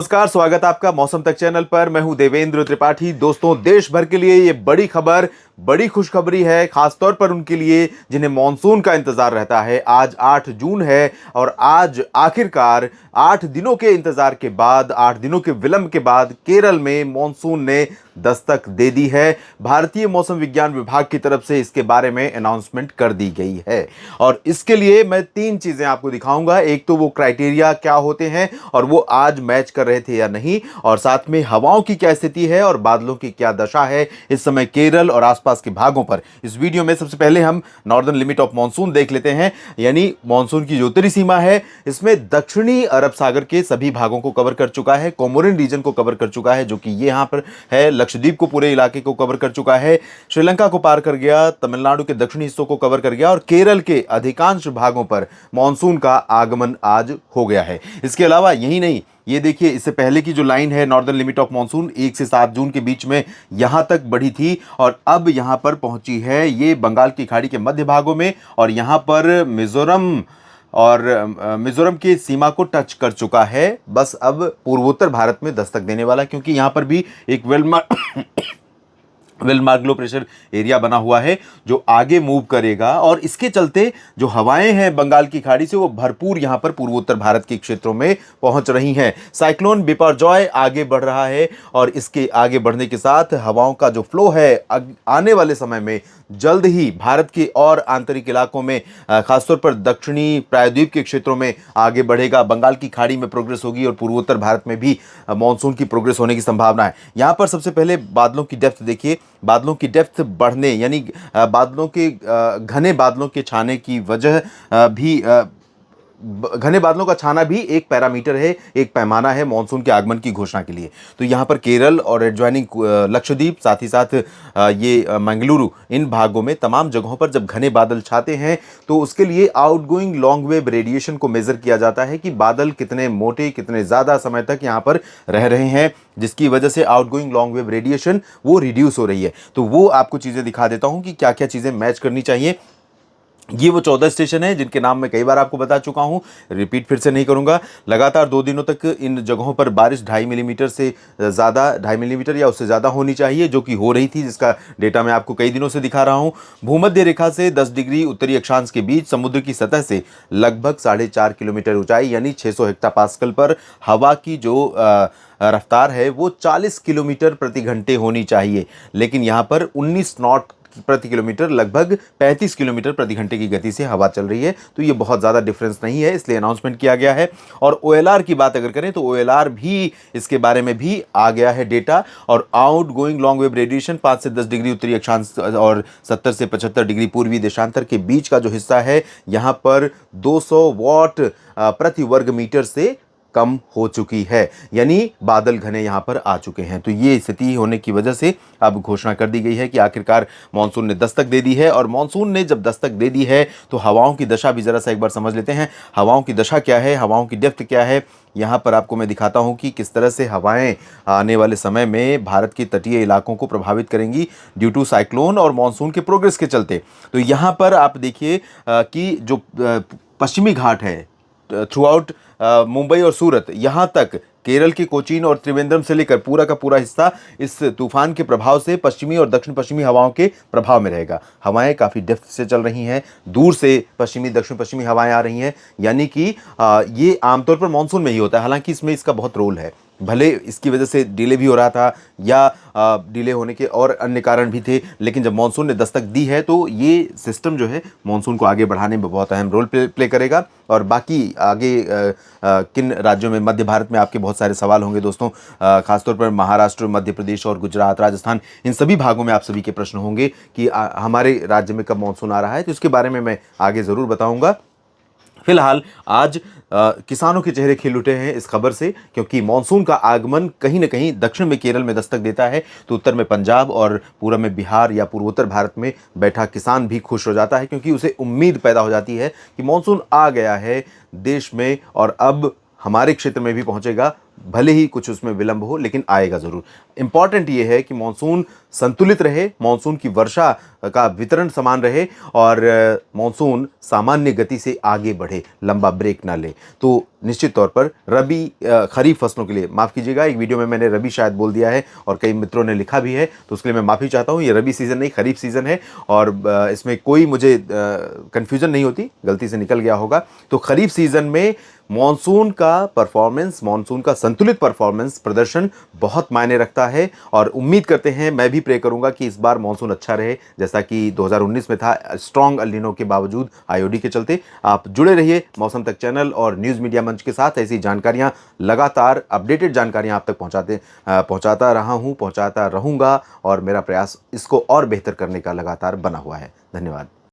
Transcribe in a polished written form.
नमस्कार, स्वागत है आपका मौसम तक चैनल पर। मैं हूं देवेंद्र त्रिपाठी। दोस्तों, देश भर के लिए ये बड़ी खबर, बड़ी खुशखबरी है, खासतौर पर उनके लिए जिन्हें मॉनसून का इंतजार रहता है। आज 8 जून है और आज आखिरकार 8 दिनों के इंतजार के बाद, 8 दिनों के विलंब के बाद केरल में मॉनसून ने दस्तक दे दी है। भारतीय मौसम विज्ञान विभाग की तरफ से इसके बारे में अनाउंसमेंट कर दी गई है और इसके लिए मैं 3 चीजें आपको दिखाऊंगा। एक तो वो क्राइटेरिया क्या होते हैं और वो आज मैच कर रहे थे या नहीं, और साथ में हवाओं की क्या स्थिति है और बादलों की क्या दशा है इस समय केरल और आसपास के भागों पर। इस वीडियो में सबसे पहले हम नॉर्दर्न लिमिट ऑफ मॉनसून देख लेते हैं, यानी मॉनसून की जो उत्तरी सीमा है इसमें दक्षिणी अरब सागर के सभी भागों को कवर कर चुका है, कोमोरिन रीजन को कवर कर चुका है जो कि ये यहां पर है, लक्षद्वीप को, पूरे इलाके को कवर कर चुका है, श्रीलंका को पार कर गया, तमिलनाडु के दक्षिणी हिस्सों को कवर कर गया और केरल के अधिकांश भागों पर मॉनसून का आगमन आज हो गया है। इसके अलावा यही नहीं, ये देखिए, इससे पहले की जो लाइन है नॉर्दर्न लिमिट ऑफ मॉनसून 1 से 7 जून के बीच में यहां तक बढ़ी थी और अब यहां पर पहुंची है ये बंगाल की खाड़ी के मध्य भागों में और यहां पर मिजोरम की सीमा को टच कर चुका है। बस अब पूर्वोत्तर भारत में दस्तक देने वाला, क्योंकि यहां पर भी एक वेलमार्क लो प्रेशर एरिया बना हुआ है जो आगे मूव करेगा और इसके चलते जो हवाएं हैं बंगाल की खाड़ी से वो भरपूर यहां पर पूर्वोत्तर भारत के क्षेत्रों में पहुंच रही हैं। साइक्लोन बिपरजॉय आगे बढ़ रहा है और इसके आगे बढ़ने के साथ हवाओं का जो फ्लो है आने वाले समय में जल्द ही भारत के और आंतरिक इलाकों में, खासतौर पर दक्षिणी प्रायद्वीप के क्षेत्रों में आगे बढ़ेगा। बंगाल की खाड़ी में प्रोग्रेस होगी और पूर्वोत्तर भारत में भी मानसून की प्रोग्रेस होने की संभावना है। यहां पर सबसे पहले बादलों की डेप्थ देखिए। बादलों की डेप्थ बढ़ने, यानी बादलों के घने बादलों के छाने की वजह भी घने बादलों का छाना भी एक पैरामीटर है, एक पैमाना है मॉनसून के आगमन की घोषणा के लिए। तो यहाँ पर केरल और एडजॉइनिंग लक्षद्वीप, साथ ही साथ ये मंगलुरु, इन भागों में तमाम जगहों पर जब घने बादल छाते हैं तो उसके लिए आउटगोइंग लॉन्ग वेव रेडिएशन को मेजर किया जाता है कि बादल कितने मोटे, कितने ज़्यादा समय तक यहाँ पर रह रहे हैं, जिसकी वजह से आउटगोइंग लॉन्ग वेव रेडिएशन वो रिड्यूस हो रही है। तो वो आपको चीज़ें दिखा देता हूँ कि क्या क्या चीज़ें मैच करनी चाहिए। ये वो 14 स्टेशन है जिनके नाम मैं कई बार आपको बता चुका हूं, रिपीट फिर से नहीं करूंगा। लगातार 2 दिनों तक इन जगहों पर बारिश 2.5 मिलीमीटर से ज़्यादा, 2.5 मिलीमीटर या उससे ज़्यादा होनी चाहिए, जो कि हो रही थी, जिसका डेटा मैं आपको कई दिनों से दिखा रहा हूं। भूमध्य रेखा से 10 डिग्री उत्तरी अक्षांश के बीच समुद्र की सतह से लगभग 4.5 किलोमीटर ऊंचाई यानी 600 हेक्टापास्कल पर हवा की जो रफ्तार है वो 40 किलोमीटर प्रति घंटे होनी चाहिए, लेकिन यहाँ पर 19 नॉट प्रति किलोमीटर, लगभग 35 किलोमीटर प्रति घंटे की गति से हवा चल रही है। तो ये बहुत ज़्यादा डिफरेंस नहीं है, इसलिए अनाउंसमेंट किया गया है। और OLR की बात अगर करें तो OLR भी, इसके बारे में भी आ गया है डेटा। और out going long wave radiation 5 से 10 डिग्री उत्तरी अक्षांश और 70 से 75 डिग्री पूर्वी देशांतर के बीच का जो हिस्सा है यहाँ पर 200 वॉट प्रति वर्ग मीटर से कम हो चुकी है, यानी बादल घने यहां पर आ चुके हैं। तो ये स्थिति होने की वजह से अब घोषणा कर दी गई है कि आखिरकार मॉनसून ने दस्तक दे दी है। और मॉनसून ने जब दस्तक दे दी है तो हवाओं की दशा भी जरा सा एक बार समझ लेते हैं। हवाओं की दशा क्या है, हवाओं की डेप्थ क्या है, यहाँ पर आपको मैं दिखाता हूँ कि किस तरह से हवाएं आने वाले समय में भारत के तटीय इलाकों को प्रभावित करेंगी ड्यू टू साइक्लोन और मॉनसून के प्रोग्रेस के चलते। तो यहाँ पर आप देखिए कि जो पश्चिमी घाट है थ्रू आउट मुंबई और सूरत, यहाँ तक केरल के कोचीन और त्रिवेंद्रम से लेकर पूरा का पूरा हिस्सा इस तूफान के प्रभाव से पश्चिमी और दक्षिण पश्चिमी हवाओं के प्रभाव में रहेगा। हवाएं काफ़ी डेप्थ से चल रही हैं, दूर से पश्चिमी दक्षिण पश्चिमी हवाएं आ रही हैं, यानी कि ये आमतौर पर मानसून में ही होता है। हालांकि इसमें इसका बहुत रोल है, भले इसकी वजह से डिले भी हो रहा था या डिले होने के और अन्य कारण भी थे, लेकिन जब मानसून ने दस्तक दी है तो ये सिस्टम जो है मानसून को आगे बढ़ाने में बहुत अहम रोल प्ले करेगा। और बाकी आगे किन राज्यों में, मध्य भारत में आपके बहुत सारे सवाल होंगे दोस्तों, खासतौर पर महाराष्ट्र, मध्य प्रदेश और गुजरात, राजस्थान, इन सभी भागों में आप सभी के प्रश्न होंगे कि हमारे राज्य में कब मानसून आ रहा है, तो इसके बारे में मैं आगे ज़रूर बताऊँगा। फिलहाल आज किसानों के चेहरे खिल उठे हैं इस खबर से, क्योंकि मानसून का आगमन कहीं ना कहीं दक्षिण में केरल में दस्तक देता है तो उत्तर में पंजाब और पूर्व में बिहार या पूर्वोत्तर भारत में बैठा किसान भी खुश हो जाता है, क्योंकि उसे उम्मीद पैदा हो जाती है कि मानसून आ गया है देश में और अब हमारे क्षेत्र में भी पहुंचेगा। भले ही कुछ उसमें विलंब हो, लेकिन आएगा ज़रूर। इम्पॉर्टेंट ये है कि मानसून संतुलित रहे, मानसून की वर्षा का वितरण समान रहे और मानसून सामान्य गति से आगे बढ़े, लंबा ब्रेक ना ले। तो निश्चित तौर पर रबी खरीफ फसलों के लिए, माफ़ कीजिएगा, एक वीडियो में मैंने रबी शायद बोल दिया है और कई मित्रों ने लिखा भी है, तो उसके लिए मैं माफ़ी चाहता हूँ। ये रबी सीज़न नहीं, खरीफ सीज़न है और इसमें कोई मुझे कन्फ्यूज़न नहीं होती, गलती से निकल गया होगा। तो खरीफ सीज़न में मॉनसून का परफॉर्मेंस, मॉनसून का संतुलित परफॉर्मेंस प्रदर्शन बहुत मायने रखता है और उम्मीद करते हैं, मैं भी प्रे करूंगा कि इस बार मॉनसून अच्छा रहे, जैसा कि 2019 में था, स्ट्रॉन्ग अल नीनो के बावजूद, आईओडी के चलते। आप जुड़े रहिए मौसम तक चैनल और न्यूज़ मीडिया मंच के साथ। ऐसी जानकारियां लगातार, अपडेटेड जानकारियां आप तक पहुंचाता रहा हूं, पहुंचाता रहूंगा और मेरा प्रयास इसको और बेहतर करने का लगातार बना हुआ है। धन्यवाद।